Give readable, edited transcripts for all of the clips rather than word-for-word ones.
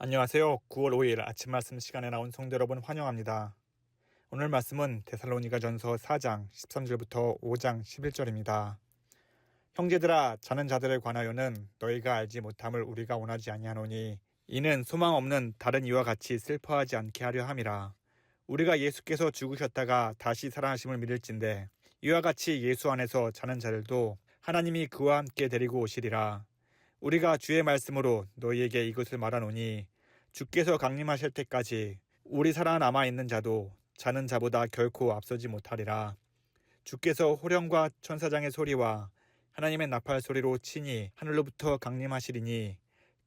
안녕하세요. 9월 5일 아침 말씀 시간에 나온 성도 여러분 환영합니다. 오늘 말씀은 데살로니가전서 4장 13절부터 5장 11절입니다. 형제들아, 자는 자들에 관하여는 너희가 알지 못함을 우리가 원하지 아니하노니 이는 소망 없는 다른 이와 같이 슬퍼하지 않게 하려 함이라. 우리가 예수께서 죽으셨다가 다시 살아나심을 믿을진대 이와 같이 예수 안에서 자는 자들도 하나님이 그와 함께 데리고 오시리라. 우리가 주의 말씀으로 너희에게 이것을 말하노니 주께서 강림하실 때까지 우리 살아남아 있는 자도 자는 자보다 결코 앞서지 못하리라. 주께서 호령과 천사장의 소리와 하나님의 나팔 소리로 친히 하늘로부터 강림하시리니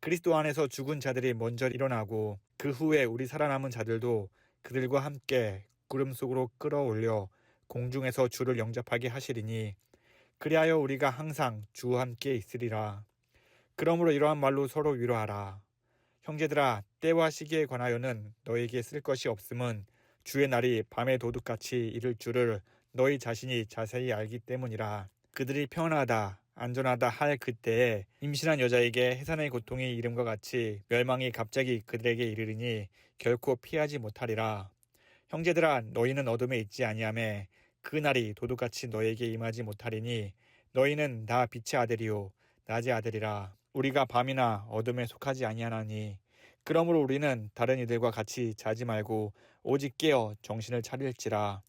그리스도 안에서 죽은 자들이 먼저 일어나고 그 후에 우리 살아남은 자들도 그들과 함께 구름 속으로 끌어올려 공중에서 주를 영접하게 하시리니 그리하여 우리가 항상 주와 함께 있으리라. 그러므로 이러한 말로 서로 위로하라. 형제들아, 때와 시기에 관하여는 너희에게 쓸 것이 없음은 주의 날이 밤의 도둑같이 이를 줄을 너희 자신이 자세히 알기 때문이라. 그들이 평안하다 안전하다 할 그때에 임신한 여자에게 해산의 고통이 이름과 같이 멸망이 갑자기 그들에게 이르리니 결코 피하지 못하리라. 형제들아, 너희는 어둠에 있지 아니하매 그 날이 도둑같이 너희에게 임하지 못하리니 너희는 다 빛의 아들이요 낮의 아들이라. 우리가 밤이나 어둠에 속하지 아니하나니 그러므로 우리는 다른 이들과 같이 자지 말고 오직 깨어 정신을 차릴지라.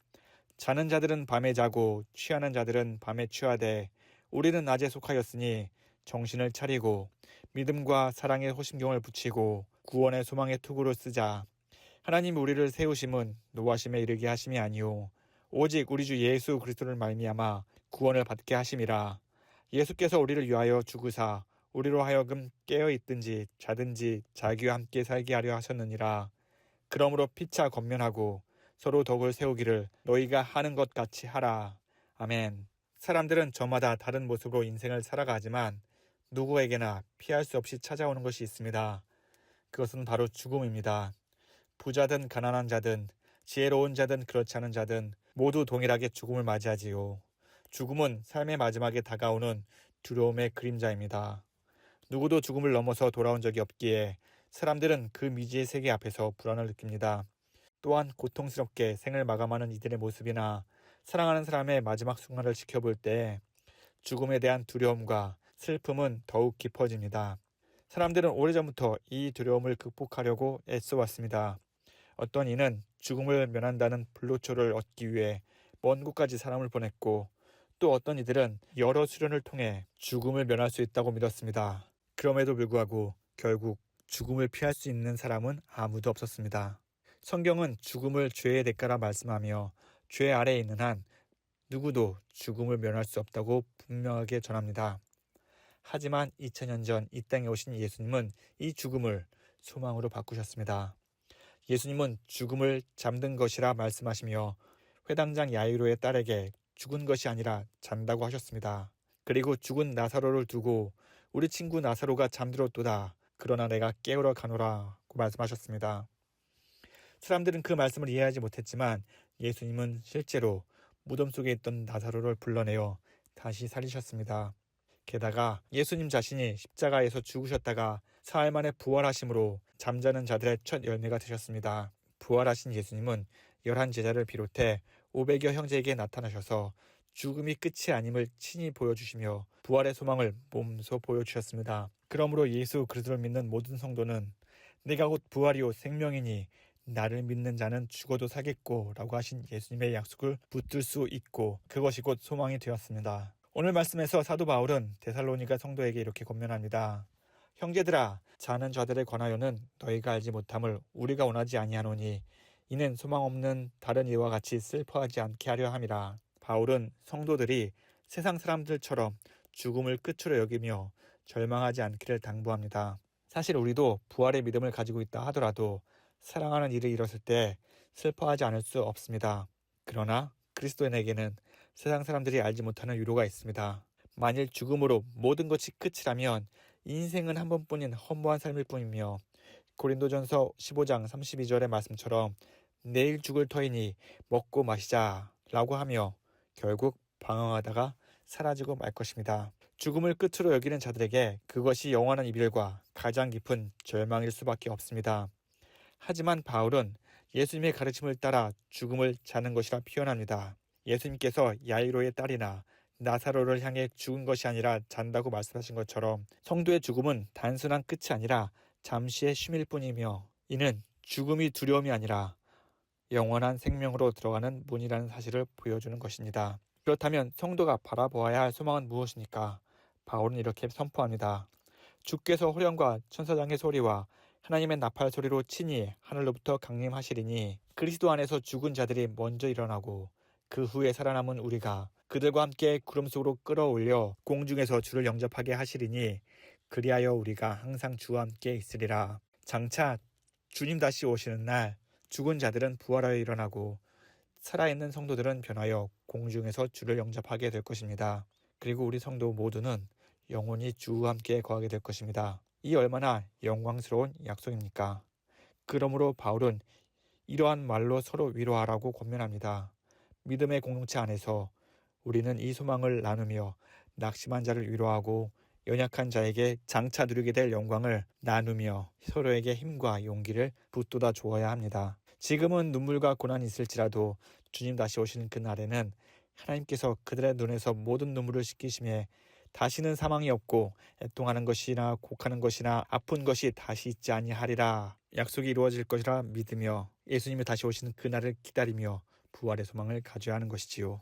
자는 자들은 밤에 자고 취하는 자들은 밤에 취하되 우리는 낮에 속하였으니 정신을 차리고 믿음과 사랑의 호심경을 붙이고 구원의 소망의 투구를 쓰자. 하나님 우리를 세우심은 노하심에 이르게 하심이 아니오 오직 우리 주 예수 그리스도를 말미암아 구원을 받게 하심이라. 예수께서 우리를 위하여 죽으사 우리로 하여금 깨어있든지 자든지 자기와 함께 살게 하려 하셨느니라. 그러므로 피차 권면하고 서로 덕을 세우기를 너희가 하는 것 같이 하라. 아멘. 사람들은 저마다 다른 모습으로 인생을 살아가지만 누구에게나 피할 수 없이 찾아오는 것이 있습니다. 그것은 바로 죽음입니다. 부자든 가난한 자든 지혜로운 자든 그렇지 않은 자든 모두 동일하게 죽음을 맞이하지요. 죽음은 삶의 마지막에 다가오는 두려움의 그림자입니다. 누구도 죽음을 넘어서 돌아온 적이 없기에 사람들은 그 미지의 세계 앞에서 불안을 느낍니다. 또한 고통스럽게 생을 마감하는 이들의 모습이나 사랑하는 사람의 마지막 순간을 지켜볼 때 죽음에 대한 두려움과 슬픔은 더욱 깊어집니다. 사람들은 오래전부터 이 두려움을 극복하려고 애써왔습니다. 어떤 이는 죽음을 면한다는 불로초를 얻기 위해 먼 곳까지 사람을 보냈고 또 어떤 이들은 여러 수련을 통해 죽음을 면할 수 있다고 믿었습니다. 그럼에도 불구하고 결국 죽음을 피할 수 있는 사람은 아무도 없었습니다. 성경은 죽음을 죄의 대가라 말씀하며 죄 아래에 있는 한 누구도 죽음을 면할 수 없다고 분명하게 전합니다. 하지만 2000년 전 이 땅에 오신 예수님은 이 죽음을 소망으로 바꾸셨습니다. 예수님은 죽음을 잠든 것이라 말씀하시며 회당장 야이로의 딸에게 죽은 것이 아니라 잔다고 하셨습니다. 그리고 죽은 나사로를 두고 우리 친구 나사로가 잠들었도다. 그러나 내가 깨우러 가노라고 말씀하셨습니다. 사람들은 그 말씀을 이해하지 못했지만 예수님은 실제로 무덤 속에 있던 나사로를 불러내어 다시 살리셨습니다. 게다가 예수님 자신이 십자가에서 죽으셨다가 사흘 만에 부활하심으로 잠자는 자들의 첫 열매가 되셨습니다. 부활하신 예수님은 11제자를 비롯해 500여 형제에게 나타나셔서 죽음이 끝이 아님을 친히 보여주시며 부활의 소망을 몸소 보여주셨습니다. 그러므로 예수 그리스도를 믿는 모든 성도는 내가 곧 부활이요 생명이니 나를 믿는 자는 죽어도 살겠고 라고 하신 예수님의 약속을 붙들 수 있고 그것이 곧 소망이 되었습니다. 오늘 말씀에서 사도 바울은 데살로니가 성도에게 이렇게 권면합니다. 형제들아, 자는 자들에 관하여는 너희가 알지 못함을 우리가 원하지 아니하노니 이는 소망 없는 다른 이와 같이 슬퍼하지 않게 하려 함이라. 바울은 성도들이 세상 사람들처럼 죽음을 끝으로 여기며 절망하지 않기를 당부합니다. 사실 우리도 부활의 믿음을 가지고 있다 하더라도 사랑하는 일을 잃었을 때 슬퍼하지 않을 수 없습니다. 그러나 그리스도인에게는 세상 사람들이 알지 못하는 위로가 있습니다. 만일 죽음으로 모든 것이 끝이라면 인생은 한 번뿐인 허무한 삶일 뿐이며 고린도전서 15장 32절의 말씀처럼 내일 죽을 터이니 먹고 마시자 라고 하며 결국 방황하다가 사라지고 말 것입니다. 죽음을 끝으로 여기는 자들에게 그것이 영원한 이별과 가장 깊은 절망일 수밖에 없습니다. 하지만 바울은 예수님의 가르침을 따라 죽음을 자는 것이라 표현합니다. 예수님께서 야이로의 딸이나 나사로를 향해 죽은 것이 아니라 잔다고 말씀하신 것처럼 성도의 죽음은 단순한 끝이 아니라 잠시의 쉼일 뿐이며 이는 죽음이 두려움이 아니라 영원한 생명으로 들어가는 문이라는 사실을 보여주는 것입니다. 그렇다면 성도가 바라보아야 할 소망은 무엇입니까? 바울은 이렇게 선포합니다. 주께서 호령과 천사장의 소리와 하나님의 나팔 소리로 친히 하늘로부터 강림하시리니 그리스도 안에서 죽은 자들이 먼저 일어나고 그 후에 살아남은 우리가 그들과 함께 구름 속으로 끌어올려 공중에서 주를 영접하게 하시리니 그리하여 우리가 항상 주와 함께 있으리라. 장차 주님 다시 오시는 날 죽은 자들은 부활하여 일어나고 살아있는 성도들은 변하여 공중에서 주를 영접하게 될 것입니다. 그리고 우리 성도 모두는 영원히 주와 함께 거하게 될 것입니다. 이 얼마나 영광스러운 약속입니까? 그러므로 바울은 이러한 말로 서로 위로하라고 권면합니다. 믿음의 공동체 안에서 우리는 이 소망을 나누며 낙심한 자를 위로하고 연약한 자에게 장차 누리게 될 영광을 나누며 서로에게 힘과 용기를 북돋아 주어야 합니다. 지금은 눈물과 고난이 있을지라도 주님 다시 오시는 그날에는 하나님께서 그들의 눈에서 모든 눈물을 씻기심에 다시는 사망이 없고 애통하는 것이나 곡하는 것이나 아픈 것이 다시 있지 아니하리라 약속이 이루어질 것이라 믿으며 예수님이 다시 오시는 그날을 기다리며 부활의 소망을 가져야 하는 것이지요.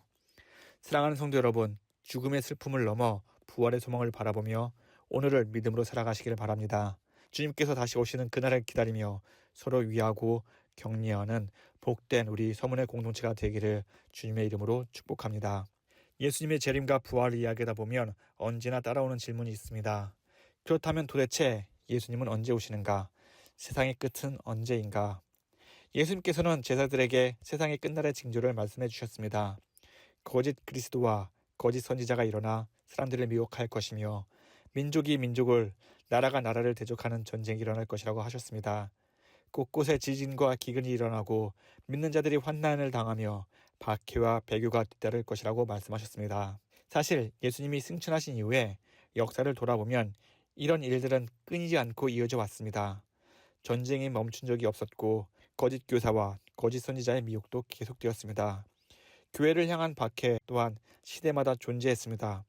사랑하는 성도 여러분, 죽음의 슬픔을 넘어 부활의 소망을 바라보며 오늘을 믿음으로 살아가시기를 바랍니다. 주님께서 다시 오시는 그날을 기다리며 서로 위하고 격려하는 복된 우리 서문의 공동체가 되기를 주님의 이름으로 축복합니다. 예수님의 재림과 부활을 이야기하다 보면 언제나 따라오는 질문이 있습니다. 그렇다면 도대체 예수님은 언제 오시는가? 세상의 끝은 언제인가? 예수님께서는 제자들에게 세상의 끝날의 징조를 말씀해 주셨습니다. 거짓 그리스도와 거짓 선지자가 일어나 사람들을 미혹할 것이며 민족이 민족을 나라가 나라를 대적하는 전쟁이 일어날 것이라고 하셨습니다. 곳곳에 지진과 기근이 일어나고 믿는 자들이 환난을 당하며 박해와 배교가 뒤따를 것이라고 말씀하셨습니다. 사실 예수님이 승천하신 이후에 역사를 돌아보면 이런 일들은 끊이지 않고 이어져 왔습니다. 전쟁이 멈춘 적이 없었고 거짓 교사와 거짓 선지자의 미혹도 계속되었습니다. 교회를 향한 박해 또한 시대마다 존재했습니다.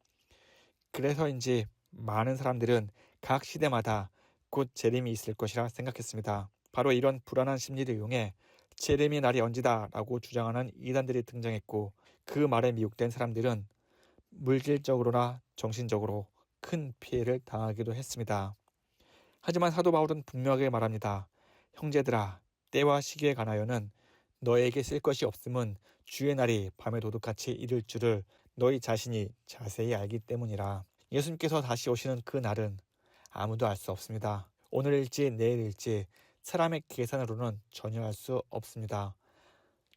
그래서인지 많은 사람들은 각 시대마다 곧 재림이 있을 것이라 생각했습니다. 바로 이런 불안한 심리를 이용해 재림의 날이 언제다 라고 주장하는 이단들이 등장했고 그 말에 미혹된 사람들은 물질적으로나 정신적으로 큰 피해를 당하기도 했습니다. 하지만 사도 바울은 분명하게 말합니다. 형제들아, 때와 시기에 관하여는 너에게 쓸 것이 없음은 주의 날이 밤에 도둑같이 이를 줄을 너희 자신이 자세히 알기 때문이라. 예수님께서 다시 오시는 그 날은 아무도 알 수 없습니다. 오늘일지 내일일지 사람의 계산으로는 전혀 알 수 없습니다.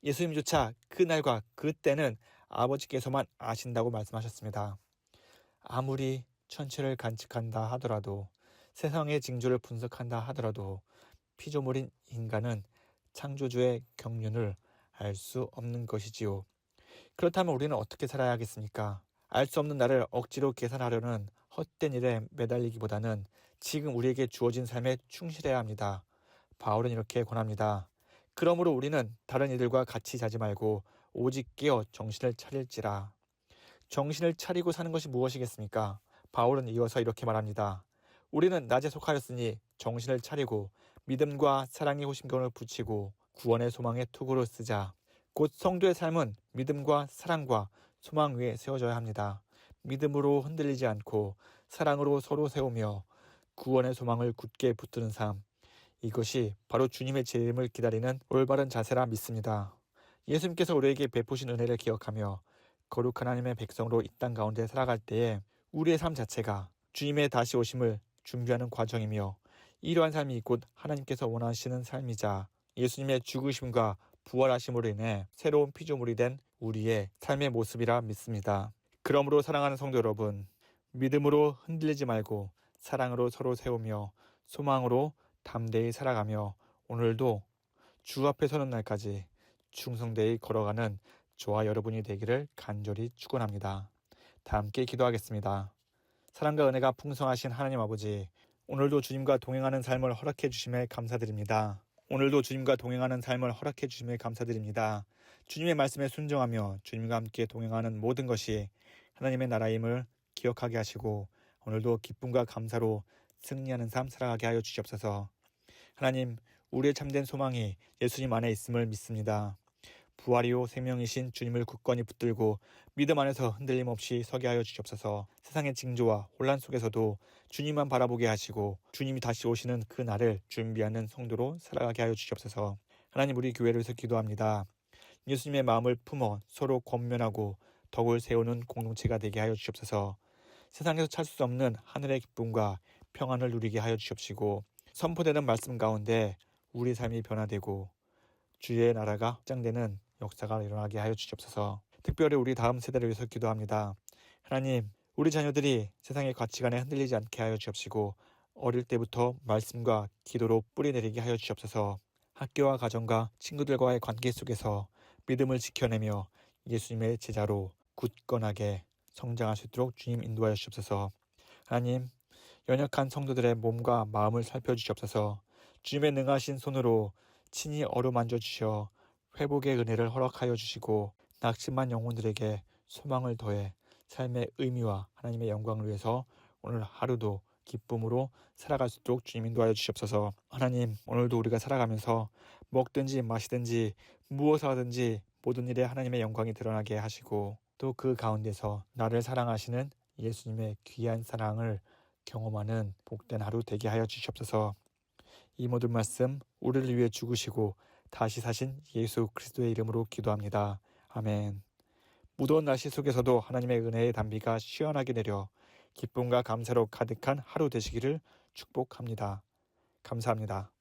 예수님조차 그 날과 그 때는 아버지께서만 아신다고 말씀하셨습니다. 아무리 천체를 관측한다 하더라도 세상의 징조를 분석한다 하더라도 피조물인 인간은 창조주의 경륜을 알 수 없는 것이지요. 그렇다면 우리는 어떻게 살아야 하겠습니까? 알 수 없는 나를 억지로 계산하려는 헛된 일에 매달리기보다는 지금 우리에게 주어진 삶에 충실해야 합니다. 바울은 이렇게 권합니다. 그러므로 우리는 다른 이들과 같이 자지 말고 오직 깨어 정신을 차릴지라. 정신을 차리고 사는 것이 무엇이겠습니까? 바울은 이어서 이렇게 말합니다. 우리는 낮에 속하였으니 정신을 차리고 믿음과 사랑의 호심경을 붙이고 구원의 소망의 투구를 쓰자. 곧 성도의 삶은 믿음과 사랑과 소망 위에 세워져야 합니다. 믿음으로 흔들리지 않고 사랑으로 서로 세우며 구원의 소망을 굳게 붙드는 삶. 이것이 바로 주님의 재림을 기다리는 올바른 자세라 믿습니다. 예수님께서 우리에게 베푸신 은혜를 기억하며 거룩한 하나님의 백성으로 이 땅 가운데 살아갈 때에 우리의 삶 자체가 주님의 다시 오심을 준비하는 과정이며 이러한 삶이 곧 하나님께서 원하시는 삶이자 예수님의 죽으심과 부활하심으로 인해 새로운 피조물이 된 우리의 삶의 모습이라 믿습니다. 그러므로 사랑하는 성도 여러분, 믿음으로 흔들리지 말고 사랑으로 서로 세우며 소망으로 담대히 살아가며 오늘도 주 앞에 서는 날까지 충성되이 걸어가는 저와 여러분이 되기를 간절히 축원합니다. 다 함께 기도하겠습니다. 사랑과 은혜가 풍성하신 하나님 아버지, 오늘도 주님과 동행하는 삶을 허락해 주심에 감사드립니다. 오늘도 주님과 동행하는 삶을 허락해 주심에 감사드립니다. 주님의 말씀에 순종하며 주님과 함께 동행하는 모든 것이 하나님의 나라임을 기억하게 하시고 오늘도 기쁨과 감사로 승리하는 삶 살아가게 하여 주시옵소서. 하나님, 우리의 참된 소망이 예수님 안에 있음을 믿습니다. 부활이요 생명이신 주님을 굳건히 붙들고 믿음 안에서 흔들림 없이 서게 하여 주시옵소서. 세상의 징조와 혼란 속에서도 주님만 바라보게 하시고 주님이 다시 오시는 그 날을 준비하는 성도로 살아가게 하여 주시옵소서. 하나님, 우리 교회를 위해서 기도합니다. 예수님의 마음을 품어 서로 권면하고 덕을 세우는 공동체가 되게 하여 주시옵소서. 세상에서 찾을 수 없는 하늘의 기쁨과 평안을 누리게 하여 주시옵시고 선포되는 말씀 가운데 우리 삶이 변화되고 주의 나라가 확장되는 역사가 일어나게 하여 주시옵소서. 특별히 우리 다음 세대를 위해서 기도합니다. 하나님, 우리 자녀들이 세상의 가치관에 흔들리지 않게 하여 주옵시고 어릴 때부터 말씀과 기도로 뿌리내리게 하여 주시옵소서. 학교와 가정과 친구들과의 관계 속에서 믿음을 지켜내며 예수님의 제자로 굳건하게 성장할 수 있도록 주님 인도하여 주시옵소서. 하나님, 연약한 성도들의 몸과 마음을 살펴주시옵소서. 주님의 능하신 손으로 친히 어루만져 주셔 회복의 은혜를 허락하여 주시고 낙심한 영혼들에게 소망을 더해 삶의 의미와 하나님의 영광을 위해서 오늘 하루도 기쁨으로 살아갈 수 있도록 주님 인도하여 주시옵소서. 하나님, 오늘도 우리가 살아가면서 먹든지 마시든지 무엇을 하든지 모든 일에 하나님의 영광이 드러나게 하시고 또 그 가운데서 나를 사랑하시는 예수님의 귀한 사랑을 경험하는 복된 하루 되게 하여 주시옵소서. 이 모든 말씀 우리를 위해 죽으시고 다시 사신 예수 그리스도의 이름으로 기도합니다. 아멘. 무더운 날씨 속에서도 하나님의 은혜의 단비가 시원하게 내려 기쁨과 감사로 가득한 하루 되시기를 축복합니다. 감사합니다.